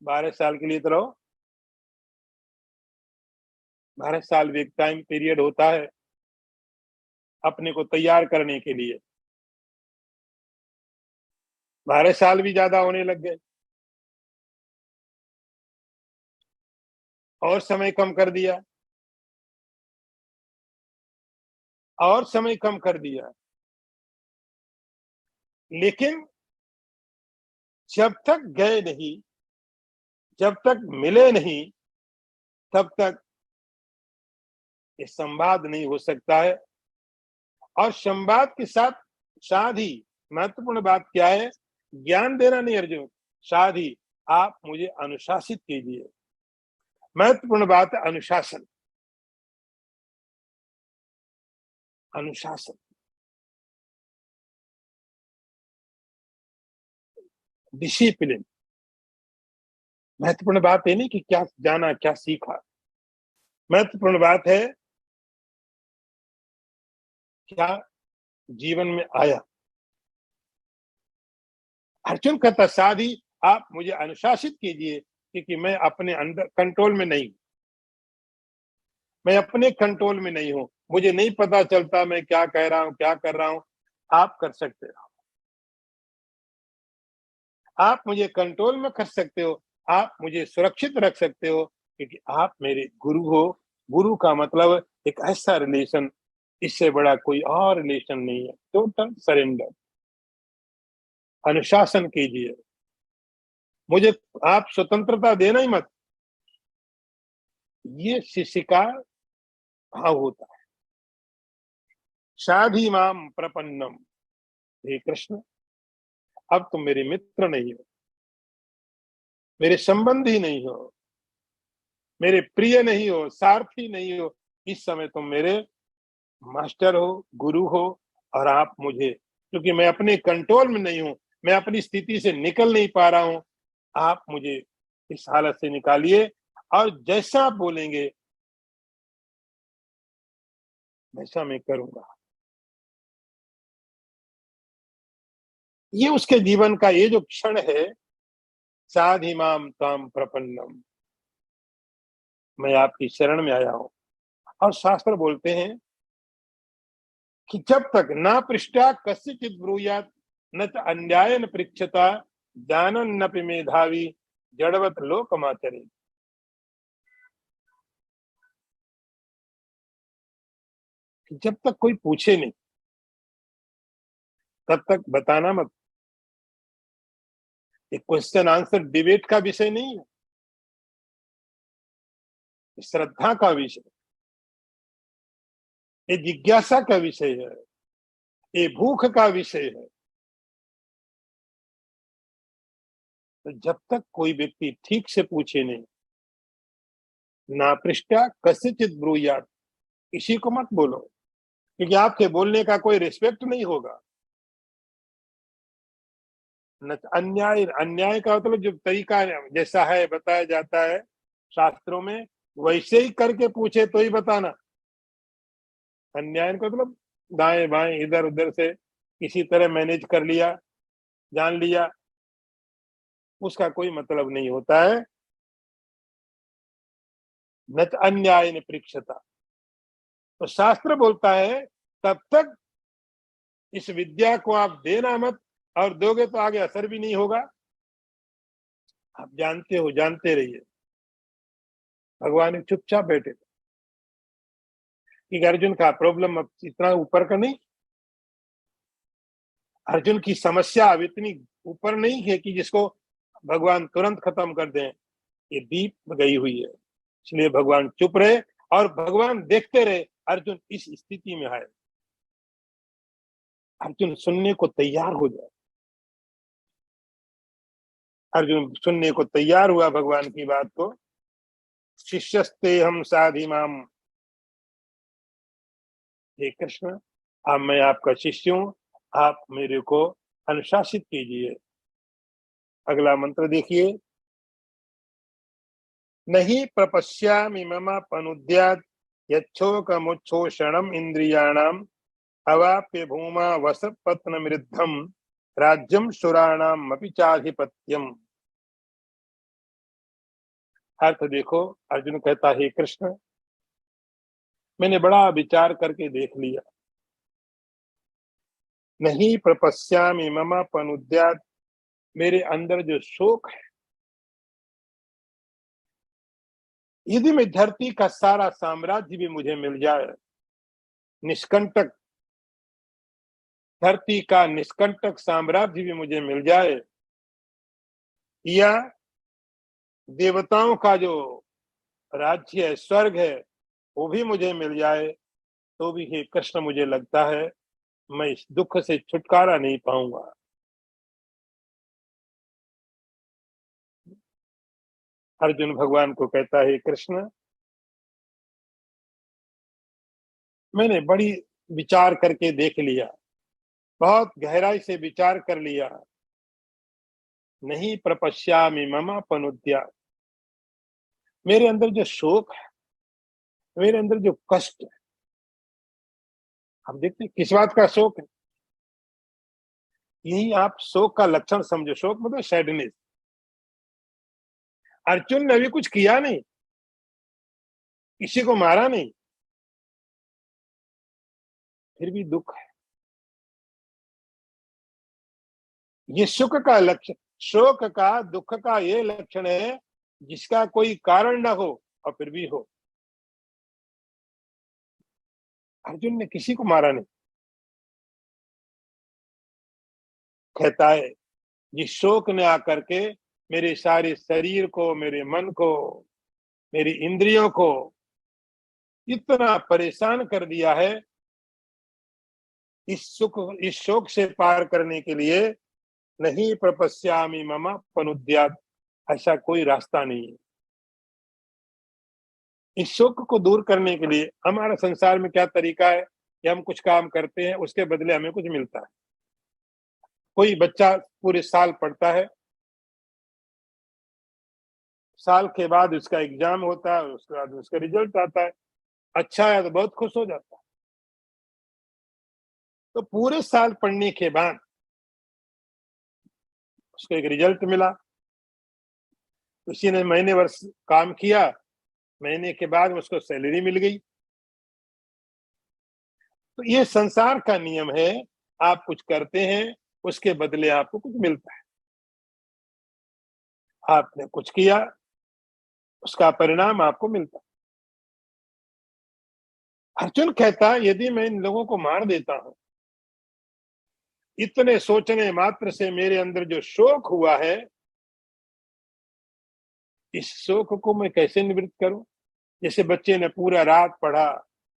12 साल के लिए तो रहो। 12 साल भी एक टाइम पीरियड होता है अपने को तैयार करने के लिए। 12 साल भी ज्यादा होने लग गए, और समय कम कर दिया, और समय कम कर दिया। लेकिन जब तक गए नहीं, जब तक मिले नहीं, तब तक ये संवाद नहीं हो सकता है। और संवाद के साथ साथ ही महत्वपूर्ण बात क्या है, ज्ञान देना नहीं अर्जुन, साथ ही आप मुझे अनुशासित कीजिए। महत्वपूर्ण बात है अनुशासन। अनुशासन, डिसिप्लिन। महत्वपूर्ण बात है नहीं कि क्या जाना क्या सीखा, महत्वपूर्ण बात है क्या जीवन में आया। अर्जुन कहता साथ ही आप मुझे अनुशासित कीजिए, क्योंकि मैं अपने अंदर कंट्रोल में नहीं, मैं अपने कंट्रोल में नहीं हूं, मुझे नहीं पता चलता मैं क्या कह रहा हूं क्या कर रहा हूं। आप कर सकते हो, आप मुझे कंट्रोल में कर सकते हो, आप मुझे सुरक्षित रख सकते हो, क्योंकि आप मेरे गुरु हो। गुरु का मतलब एक ऐसा रिलेशन, इससे बड़ा कोई और रिलेशन नहीं है। Total surrender. अनुशासन कीजिए, मुझे आप स्वतंत्रता देना ही मत। ये शिष्य का भाव होता है। शाधि माम प्रपन्नम, हे कृष्ण अब तुम मेरे मित्र नहीं हो, मेरे संबंधी नहीं हो, मेरे प्रिय नहीं हो, सारथी नहीं हो। इस समय तुम मेरे मास्टर हो, गुरु हो। और आप मुझे, क्योंकि मैं अपने कंट्रोल में नहीं हूं, मैं अपनी स्थिति से निकल नहीं पा रहा हूं, आप मुझे इस हालत से निकालिए। और जैसा आप बोलेंगे वैसा मैं करूंगा। ये उसके जीवन का ये जो क्षण है, साधिमाम ताम प्रपन्नम, मैं आपकी शरण में आया हूं। और शास्त्र बोलते हैं कि जब तक ना पृष्ठा कस्यचित ब्रूयात न च अन्यायन पृच्छता जानन नपि मेधावी जड़वत लोकमाचरे। जब तक कोई पूछे नहीं तब तक बताना मत। ये क्वेश्चन आंसर डिबेट का विषय नहीं है, श्रद्धा का विषय, ये जिज्ञासा का विषय है, ये भूख का विषय है। तो जब तक कोई व्यक्ति ठीक से पूछे नहीं, ना पृष्ठा कस्यचित ब्रूयात, किसी को मत बोलो, क्योंकि आपके बोलने का कोई रिस्पेक्ट नहीं होगा। न अन्याय, अन्याय का मतलब जो तरीका जैसा है बताया जाता है शास्त्रों में, वैसे ही करके पूछे तो ही बताना। अन्याय का मतलब दाएं बाएं इधर उधर से किसी तरह मैनेज कर लिया, जान लिया, उसका कोई मतलब नहीं होता है। न अन्याय ने परीक्षता, तो शास्त्र बोलता है तब तक इस विद्या को आप देना मत, और दोगे तो आगे असर भी नहीं होगा। आप जानते हो, जानते रहिए। भगवान चुपचाप बैठे थे कि अर्जुन का प्रॉब्लम अब इतना ऊपर का नहीं, अर्जुन की समस्या अब इतनी ऊपर नहीं है कि जिसको भगवान तुरंत खत्म कर दें। ये डीप गई हुई है, इसलिए भगवान चुप रहे और भगवान देखते रहे अर्जुन इस स्थिति में आए। अर्जुन सुनने को तैयार हो जाए। अर्जुन सुनने को तैयार हुआ भगवान की बात को। शिष्यस्ते हम साधि माम, हे कृष्ण अब मैं आपका शिष्य हूं, आप मेरे को अनुशासित कीजिए। अगला मंत्र देखिए। नहीं प्रपश्यामि मम पनुद्यात् यच्छोकमुच्छोषणम् इंद्रियाणाम् अवाप्य भूमा वसपत्नमृद्धम् राज्यम सुराणाम अपि चाधिपत्यम। अर्थ देखो, अर्जुन कहता है कृष्ण, मैंने बड़ा विचार करके देख लिया। नहीं प्रपश्यामि मम पनुद्यात्, मेरे अंदर जो शोक है, यदि मैं धरती का सारा साम्राज्य भी मुझे मिल जाए, निष्कंटक धरती का निष्कंटक साम्राज्य भी मुझे मिल जाए, या देवताओं का जो राज्य है, स्वर्ग है, वो भी मुझे मिल जाए, तो भी हे कृष्ण मुझे लगता है मैं इस दुख से छुटकारा नहीं पाऊंगा। अर्जुन भगवान को कहता है कृष्ण, मैंने बड़ी विचार करके देख लिया, बहुत गहराई से विचार कर लिया। नहीं प्रपश्यामि मम पनुद्या, मेरे अंदर जो शोक है, मेरे अंदर जो कष्ट है, हम देखते हैं किस बात का शोक है। यही आप शोक का लक्षण समझो। शोक मतलब सैडनेस। अर्जुन ने अभी कुछ किया नहीं, किसी को मारा नहीं, फिर भी दुख है। ये सुख का लक्षण, शोक का, दुख का ये लक्षण है जिसका कोई कारण ना हो और फिर भी हो। अर्जुन ने किसी को मारा नहीं। कहता है जिस शोक ने आकर के मेरे सारे शरीर को, मेरे मन को, मेरी इंद्रियों को इतना परेशान कर दिया है, इस शोक से पार करने के लिए नहीं प्रपश्यामि मम पनुद्यात्, ऐसा कोई रास्ता नहीं है। इस शोक को दूर करने के लिए हमारा संसार में क्या तरीका है कि हम कुछ काम करते हैं, उसके बदले हमें कुछ मिलता है। कोई बच्चा पूरे साल पढ़ता है, साल के बाद उसका एग्जाम होता है, उसके बाद उसका रिजल्ट आता है, अच्छा है तो बहुत खुश हो जाता है। तो पूरे साल पढ़ने के बाद उसको एक रिजल्ट मिला, उसी ने महीने वर्ष काम किया, महीने के बाद उसको सैलरी मिल गई। तो ये संसार का नियम है, आप कुछ करते हैं, उसके बदले आपको कुछ मिलता है। आपने कुछ किया, उसका परिणाम आपको मिलता है। अर्जुन कहता है यदि मैं इन लोगों को मार देता हूं, इतने सोचने मात्र से मेरे अंदर जो शोक हुआ है, इस शोक को मैं कैसे निवृत्त करूं। जैसे बच्चे ने पूरा रात पढ़ा,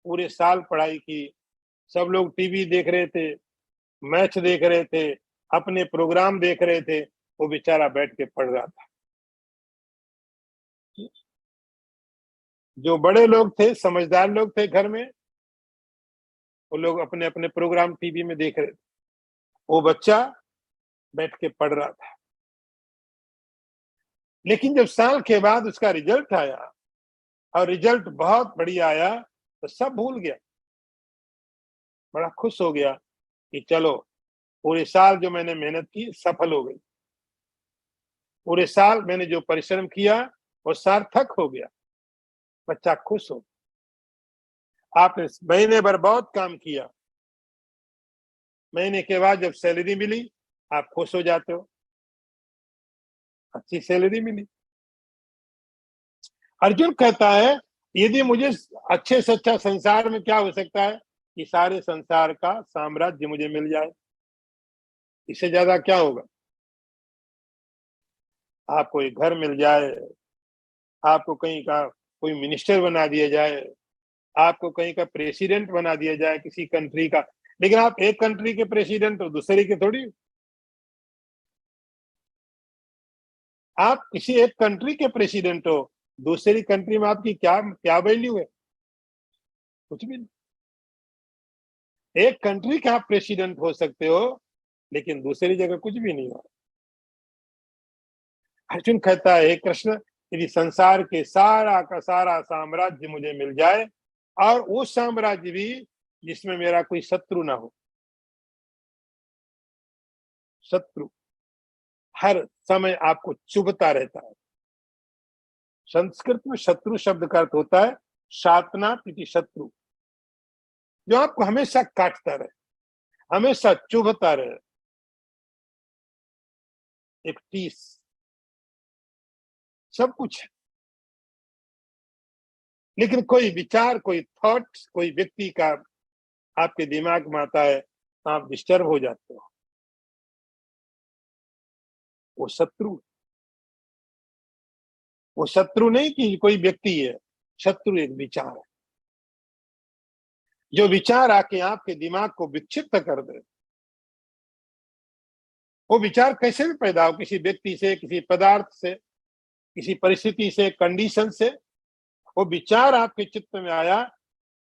पूरे साल पढ़ाई की, सब लोग टीवी देख रहे थे, मैच देख रहे थे, अपने प्रोग्राम देख रहे थे, वो बेचारा बैठ के पढ़ रहा था। जो बड़े लोग थे, समझदार लोग थे घर में, वो लोग अपने अपने प्रोग्राम टीवी में देख रहे थे, वो बच्चा बैठ के पढ़ रहा था। लेकिन जब साल के बाद उसका रिजल्ट आया और रिजल्ट बहुत बढ़िया आया, तो सब भूल गया, बड़ा खुश हो गया कि चलो पूरे साल जो मैंने मेहनत की सफल हो गई, पूरे साल मैंने जो परिश्रम किया वो सार्थक हो गया। बच्चा खुश हो। आपने महीने भर बहुत काम किया, महीने के बाद जब सैलरी मिली, आप खुश हो जाते हो, अच्छी सैलरी मिली। अर्जुन कहता है यदि मुझे अच्छे से अच्छा संसार में क्या हो सकता है कि सारे संसार का साम्राज्य मुझे मिल जाए, इससे ज्यादा क्या होगा। आपको एक घर मिल जाए, आपको कहीं का कोई मिनिस्टर बना दिया जाए, आपको कहीं का प्रेसिडेंट बना दिया जाए किसी कंट्री का, लेकिन आप एक कंट्री के प्रेसिडेंट हो, दूसरे के थोड़ी। आप किसी एक कंट्री के प्रेसिडेंट हो, दूसरी कंट्री में आपकी क्या क्या वैल्यू है, कुछ भी नहीं। एक कंट्री का आप प्रेसिडेंट हो सकते हो, लेकिन दूसरी जगह कुछ भी नहीं हो। अर्जुन कहता है, हे कृष्ण, यदि संसार के सारा का सारा साम्राज्य मुझे मिल जाए और वो साम्राज्य भी जिसमें मेरा कोई शत्रु ना हो। शत्रु हर समय आपको चुभता रहता है। संस्कृत में शत्रु शब्द का अर्थ होता है शातना इति शत्रु, जो आपको हमेशा काटता रहे, हमेशा चुभता रहे, एक टीस, सब कुछ है। लेकिन कोई विचार, कोई थॉट, कोई व्यक्ति का आपके दिमाग में आता है, आप डिस्टर्ब हो जाते हो। वो शत्रु, वो शत्रु नहीं कि कोई व्यक्ति है, शत्रु एक विचार है, जो विचार आके आपके दिमाग को विक्षिप्त कर दे। वो विचार कैसे भी पैदा हो, किसी व्यक्ति से, किसी पदार्थ से, किसी परिस्थिति से, कंडीशन से, वो विचार आपके चित्त में आया,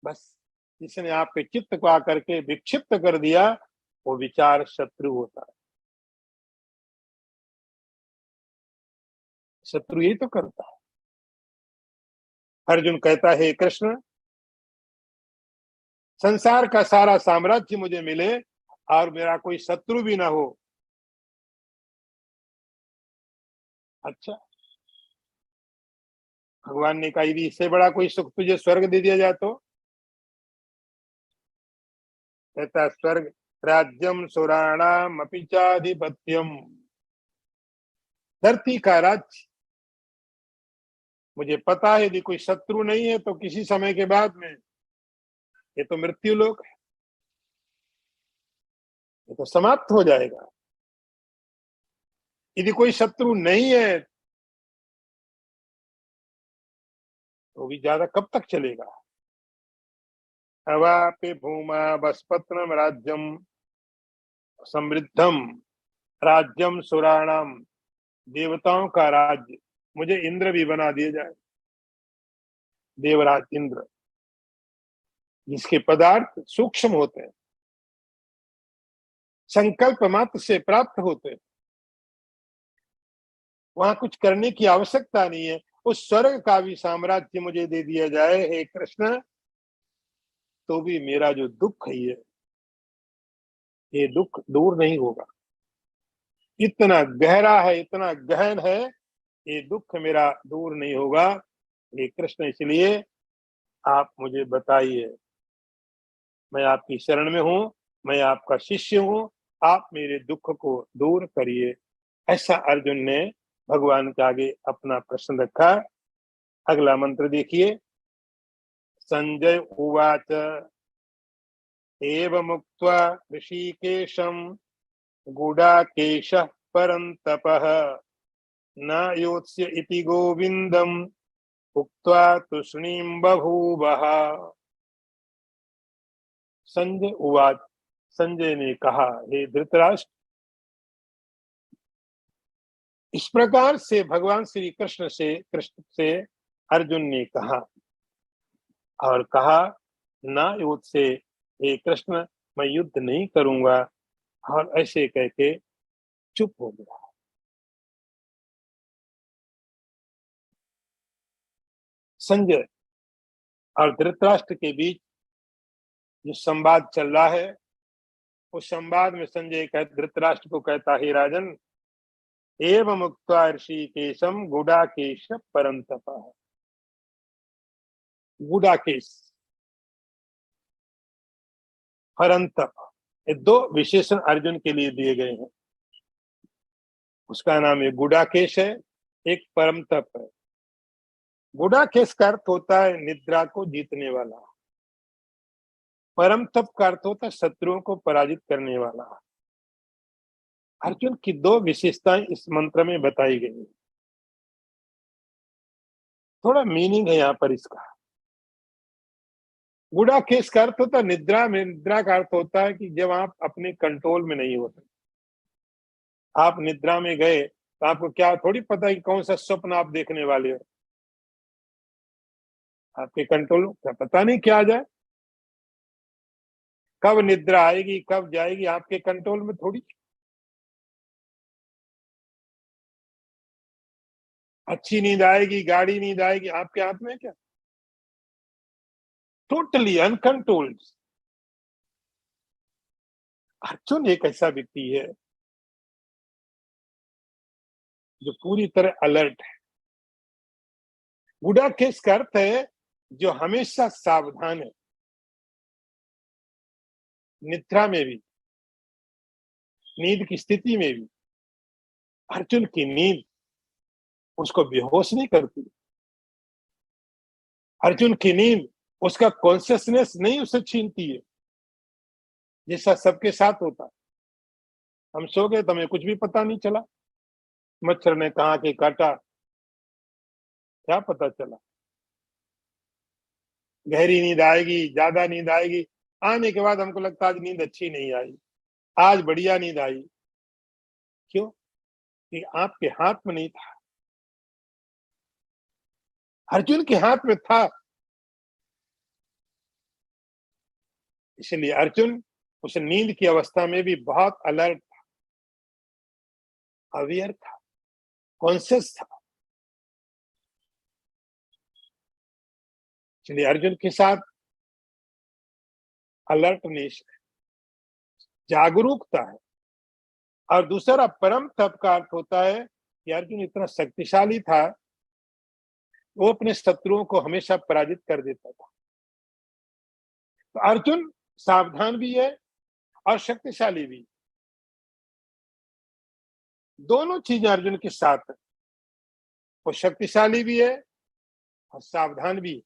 बस जिसने आपके चित्त को आकर के विक्षिप्त कर दिया, वो विचार शत्रु होता है। शत्रु यही तो करता है। अर्जुन कहता है, कृष्ण, संसार का सारा साम्राज्य मुझे मिले और मेरा कोई शत्रु भी ना हो। अच्छा, भगवान ने कहा, यदि इससे बड़ा कोई सुख तुझे स्वर्ग दे दिया जाए तो? कहता, स्वर्ग राज्यम सुराणाम अपि चाधिपत्यम, धरती का राज्य मुझे पता है, यदि कोई शत्रु नहीं है तो किसी समय के बाद में ये तो मृत्यु लोक है, ये तो समाप्त हो जाएगा। यदि कोई शत्रु नहीं है तो भी ज्यादा कब तक चलेगा? अवापि भूमा बसपत्नम राज्यम समृद्धम, राज्यम सुराणाम, देवताओं का राज्य मुझे इंद्र भी बना दिया जाए, देवराज इंद्र, जिसके पदार्थ सूक्ष्म होते हैं, संकल्प मात्र से प्राप्त होते हैं, वहां कुछ करने की आवश्यकता नहीं है। उस स्वर्ग का भी साम्राज्य मुझे दे दिया जाए, हे कृष्ण, तो भी मेरा जो दुख है ये दुख दूर नहीं होगा। इतना गहरा है, इतना गहन है, ये दुख मेरा दूर नहीं होगा। हे कृष्ण, इसलिए आप मुझे बताइए, मैं आपकी शरण में हूं, मैं आपका शिष्य हूं, आप मेरे दुख को दूर करिए। ऐसा अर्जुन ने भगवान के आगे अपना प्रश्न रखा। अगला मंत्र देखिए, संजय उवाच एवमुक्त्वा ऋषिकेशं गूढाकेशः परन्तपः न योत्स्य इति गोविन्दम् उक्त्वा तूष्णीं बभूवः। संजय उवाच, संजय ने कहा, हे धृतराष्ट्र, इस प्रकार से भगवान श्री कृष्ण से अर्जुन ने कहा और कहा, ना युद्ध से, हे कृष्ण, मैं युद्ध नहीं करूंगा, और ऐसे कह के चुप हो गया। संजय और धृतराष्ट्र के बीच जो संवाद चल रहा है, उस संवाद में संजय धृतराष्ट्र को कहता, हे राजन, एवं उक्त्वा ऋषिकेशम गूढ़ाकेश परंतपः। गूढ़ाकेश, परंतप, ये दो विशेषण अर्जुन के लिए दिए गए हैं। उसका नाम एक गूढ़ाकेश है, एक परमतप है। गूढ़ाकेश का अर्थ होता है निद्रा को जीतने वाला, परम तप का अर्थ होता है शत्रुओं को पराजित करने वाला। अर्जुन की दो विशेषताएं इस मंत्र में बताई गई। थोड़ा मीनिंग है यहाँ पर इसका। गूढ़ाकेश का अर्थ होता है निद्रा में, निद्रा का अर्थ होता है कि जब आप अपने कंट्रोल में नहीं होते, आप निद्रा में गए तो आपको क्या थोड़ी पता है कि कौन सा स्वप्न आप देखने वाले हो। आपके कंट्रोल का पता नहीं क्या आ जाए, कब निद्रा आएगी कब जाएगी आपके कंट्रोल में थोड़ी। अच्छी नींद आएगी, गाढ़ी नींद आएगी, आपके हाथ में है क्या? Totally uncontrolled. अर्जुन एक ऐसा व्यक्ति है जो पूरी तरह अलर्ट है। गुडाकेश का अर्थ है जो हमेशा सावधान है, निद्रा में भी, नींद की स्थिति में भी। अर्जुन की नींद उसको बेहोश नहीं करती। अर्जुन की नींद उसका कॉन्शियसनेस नहीं उसे छीनती है, जैसा सबके साथ होता है। हम सो गए तो हमें कुछ भी पता नहीं चला, मच्छर ने कहा कि काटा, क्या पता चला। गहरी नींद आएगी, ज्यादा नींद आएगी, आने के बाद हमको लगता है आज नींद अच्छी नहीं आई, आज बढ़िया नींद आई। क्यों? कि आपके हाथ में नहीं था, अर्जुन के हाथ में था। इसलिए अर्जुन उस नींद की अवस्था में भी बहुत अलर्ट था, अवेयर था, कॉन्शियस था। इसलिए अर्जुन के साथ अलर्टनेस है, जागरूकता है। और दूसरा परम तप का अर्थ होता है कि अर्जुन इतना शक्तिशाली था, वो अपने शत्रुओं को हमेशा पराजित कर देता था। तो अर्जुन सावधान भी है और शक्तिशाली भी, दोनों चीजें अर्जुन के साथ है। वो शक्तिशाली भी है और सावधान भी है।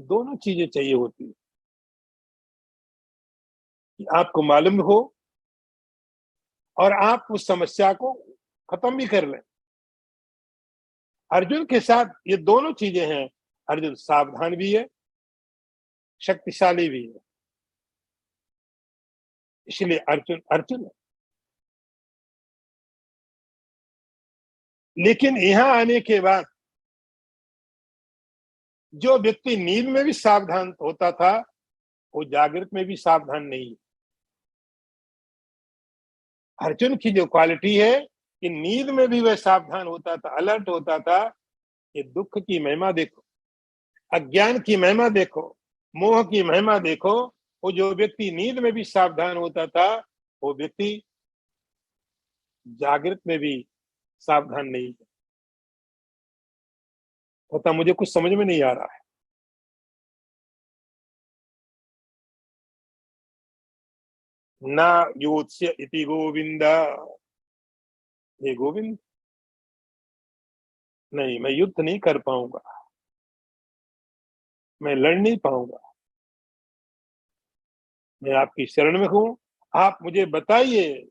दोनों चीजें चाहिए होती है कि आपको मालूम हो और आप उस समस्या को खत्म भी कर लें। अर्जुन के साथ ये दोनों चीजें हैं। अर्जुन सावधान भी है, शक्तिशाली भी है। इसलिए अर्जुन अर्जुन है। लेकिन यहां आने के बाद जो व्यक्ति नींद में भी सावधान होता था, वो जागृत में भी सावधान नहीं है। अर्जुन की जो क्वालिटी है कि नींद में भी वह सावधान होता था, अलर्ट होता था। ये दुख की महिमा देखो, अज्ञान की महिमा देखो, मोह की महिमा देखो। वो जो व्यक्ति नींद में भी सावधान होता था, वो व्यक्ति जागृत में भी सावधान नहीं होता। मुझे कुछ समझ में नहीं आ रहा है। ना योत्स्य इति गोविंद। ये गोविंद, नहीं, मैं युद्ध नहीं कर पाऊंगा, मैं लड़ नहीं पाऊंगा। मैं आपकी शरण में हूं, आप मुझे बताइए।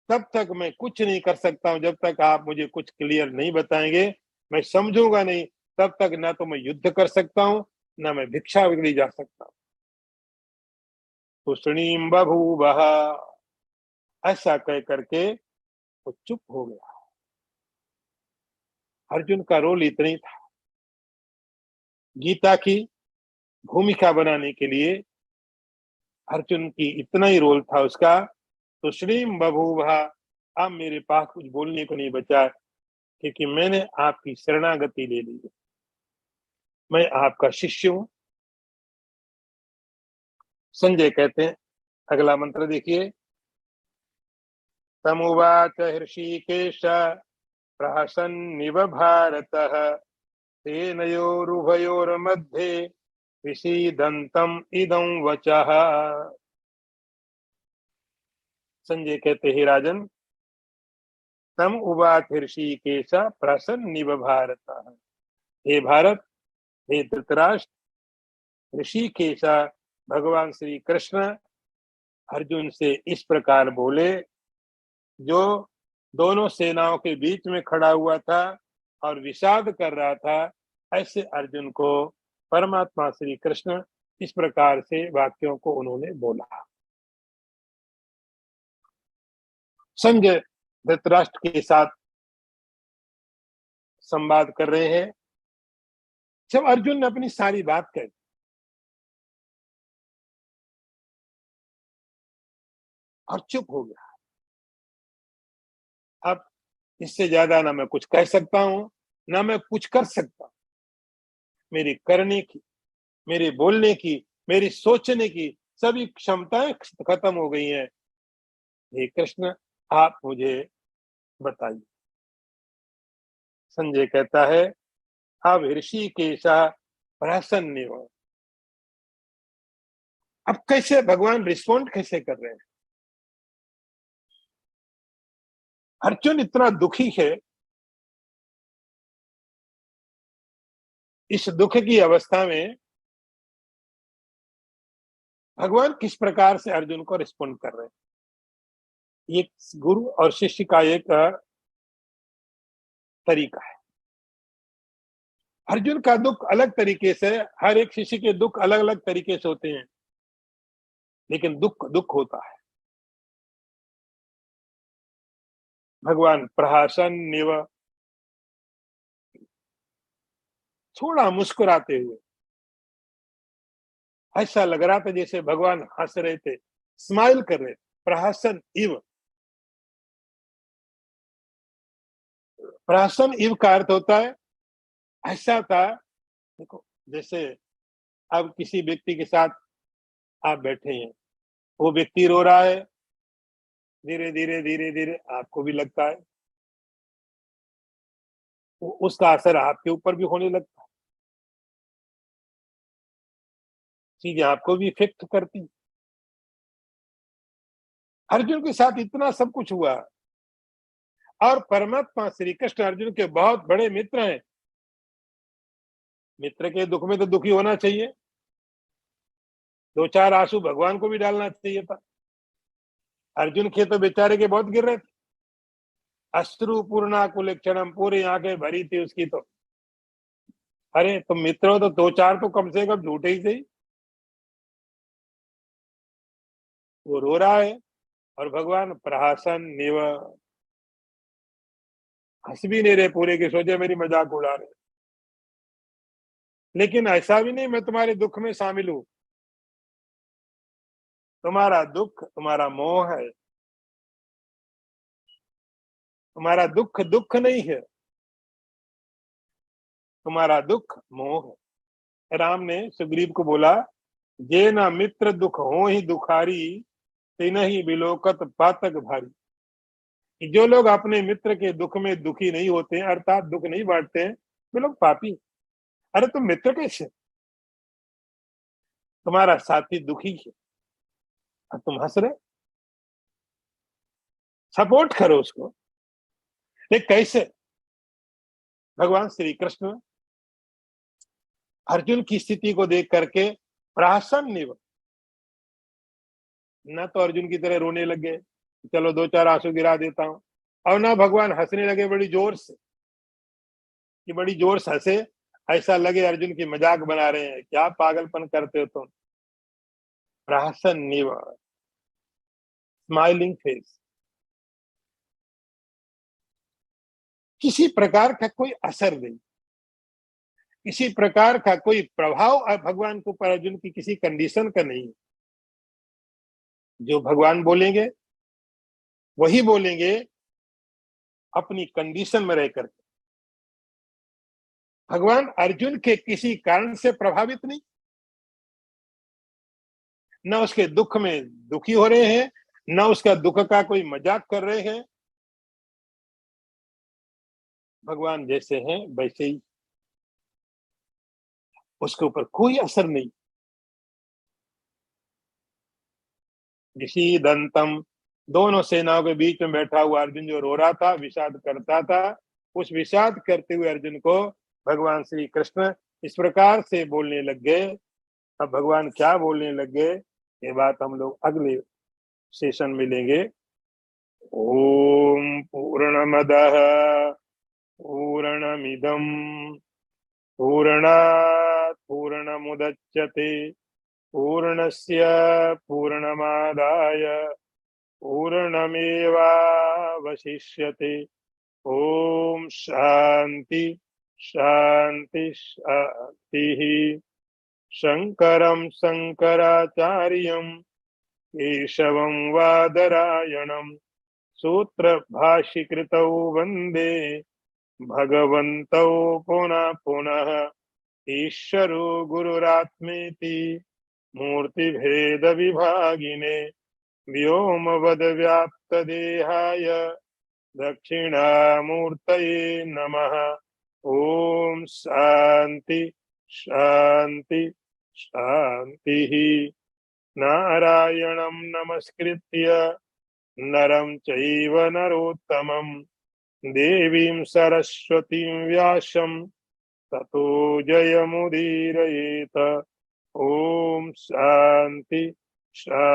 तब तक मैं कुछ नहीं कर सकता हूं जब तक आप मुझे कुछ क्लियर नहीं बताएंगे। मैं समझूंगा नहीं, तब तक ना तो मैं युद्ध कर सकता हूं, ना मैं भिक्षा के लिए जा सकता हूं। तुष्णीम बभूवः, ऐसा कह करके वो चुप हो गया। अर्जुन का रोल इतना ही था। गीता की भूमिका बनाने के लिए अर्जुन की इतना ही रोल था उसका। तुष्णीम बभूवः, अब मेरे पास कुछ बोलने को नहीं बचा, क्योंकि मैंने आपकी शरणागति ले ली है। मैं आपका शिष्य हूं। संजय कहते हैं, अगला मंत्र देखिए। तमुवाच हृषीकेश प्रहसन्निव भारतः, सेनयोरुभयोर्मध्ये विषीदन्तम् इदं वचः। संजय कहते हैं, राजन, तम उवाच हृषीकेश प्रसन्निव भारतः। हे भारत, हे धृतराष्ट्र, ऋषिकेश भगवान श्री कृष्ण अर्जुन से इस प्रकार बोले, जो दोनों सेनाओं के बीच में खड़ा हुआ था और विषाद कर रहा था। ऐसे अर्जुन को परमात्मा श्री कृष्ण इस प्रकार से वाक्यों को उन्होंने बोला। संजय धृतराष्ट्र के साथ संवाद कर रहे हैं। जब अर्जुन ने अपनी सारी बात कही और चुप हो गया, अब इससे ज्यादा ना मैं कुछ कह सकता हूं, ना मैं कुछ कर सकता हूं। मेरी करने की, मेरे बोलने की, मेरी सोचने की सभी क्षमताएं खत्म हो गई हैं। हे कृष्ण, आप मुझे बताइए। संजय कहता है, अब ऋषिकेशः प्रसन्नेव। अब कैसे भगवान रिस्पॉन्ड कैसे कर रहे हैं? अर्जुन इतना दुखी है, इस दुख की अवस्था में भगवान किस प्रकार से अर्जुन को रिस्पॉन्ड कर रहे हैं? ये गुरु और शिष्य का एक तरीका है। अर्जुन का दुख अलग तरीके से, हर एक शिष्य के दुख अलग अलग तरीके से होते हैं, लेकिन दुख दुख होता है। भगवान प्रहसन्निव, थोड़ा मुस्कुराते हुए, ऐसा लग रहा था जैसे भगवान हंस रहे थे, स्माइल कर रहे। प्रहसन इव, प्रहसन इव का अर्थ होता है ऐसा था। देखो, जैसे अब किसी व्यक्ति के साथ आप बैठे हैं, वो व्यक्ति रो रहा है, धीरे धीरे धीरे धीरे आपको भी लगता है, उसका असर आपके ऊपर भी होने लगता है, चीजें आपको भी इफेक्ट करती। अर्जुन के साथ इतना सब कुछ हुआ, और परमात्मा श्री कृष्ण अर्जुन के बहुत बड़े मित्र हैं। मित्र के दुख में तो दुखी होना चाहिए, दो चार आंसू भगवान को भी डालना चाहिए था। अर्जुन के तो बेचारे के बहुत गिर रहे थे, अश्रु पूर्णा कुलक्षणम, पूरी आंखें भरी थी उसकी तो। अरे तुम मित्र हो तो दो चार तो कम से कम झूठे ही सही। वो रो रहा है, और भगवान प्रहसन निव, हंस भी नहीं रहे पूरे के, सोचे मेरी मजाक उड़ा रहे। लेकिन ऐसा भी नहीं मैं तुम्हारे दुख में शामिल हूं, तुम्हारा दुख तुम्हारा मोह है, तुम्हारा दुख दुख नहीं है, तुम्हारा दुख मोह है। राम ने सुग्रीव को बोला, जे ना मित्र दुख हो ही दुखारी, तिन ही बिलोकत पातक भारी। कि जो लोग अपने मित्र के दुख में दुखी नहीं होते हैं, अर्थात दुख नहीं बांटते हैं, वे लोग पापी। अरे तुम मित्र कैसे? तुम्हारा साथी दुखी है और तुम हंस रहे, सपोर्ट करो उसको। लेकिन कैसे? भगवान श्री कृष्ण अर्जुन की स्थिति को देख करके प्रसन्न, ना तो अर्जुन की तरह रोने लग गए, चलो दो चार आंसू गिरा देता हूं, और ना भगवान हंसने लगे बड़ी जोर से, कि बड़ी जोर से हंसे, ऐसा लगे अर्जुन की मजाक बना रहे हैं, क्या पागलपन करते हो तुम। प्रसन्न, स्माइलिंग फेस, किसी प्रकार का कोई असर नहीं, किसी प्रकार का कोई प्रभाव भगवान को पर अर्जुन की किसी कंडीशन का नहीं। जो भगवान बोलेंगे वही बोलेंगे, अपनी कंडीशन में रहकर। भगवान अर्जुन के किसी कारण से प्रभावित नहीं, न उसके दुख में दुखी हो रहे हैं, न उसका दुख का कोई मजाक कर रहे हैं। भगवान जैसे हैं वैसे ही, उसके ऊपर कोई असर नहीं। ऋषि दंतम, दोनों सेनाओं के बीच में बैठा हुआ अर्जुन जो रो रहा था, विषाद करता था, उस विषाद करते हुए अर्जुन को भगवान श्री कृष्ण इस प्रकार से बोलने लग गए। अब भगवान क्या बोलने लग गए, ये बात हम लोग अगले सेशन में लेंगे। ओम पूर्णमदः पूर्णमिदं पूर्णात् पूर्णमुदच्यते पूर्णस्य पूर्णमादाय पूर्णमेवावशिष्यते। ओम शांति शांति शांति। शंकरं शंकराचार्यं केशवं वादरायणं सूत्र भाष्यकृतौ वंदे भगवन्तौ पुनः पुनः ईश्वरो गुरुरात्मेति मूर्तिभेद विभागिने व्योमवद्व्याप्तदेहाय दक्षिणामूर्तये नमः। ओम शांति शांति शांति। नारायणं नमस्कृत्य नरं चैव नरोत्तमं देवीं सरस्वतीं व्यासं ततो जयमुदीरयेत। ओम शांति शांति।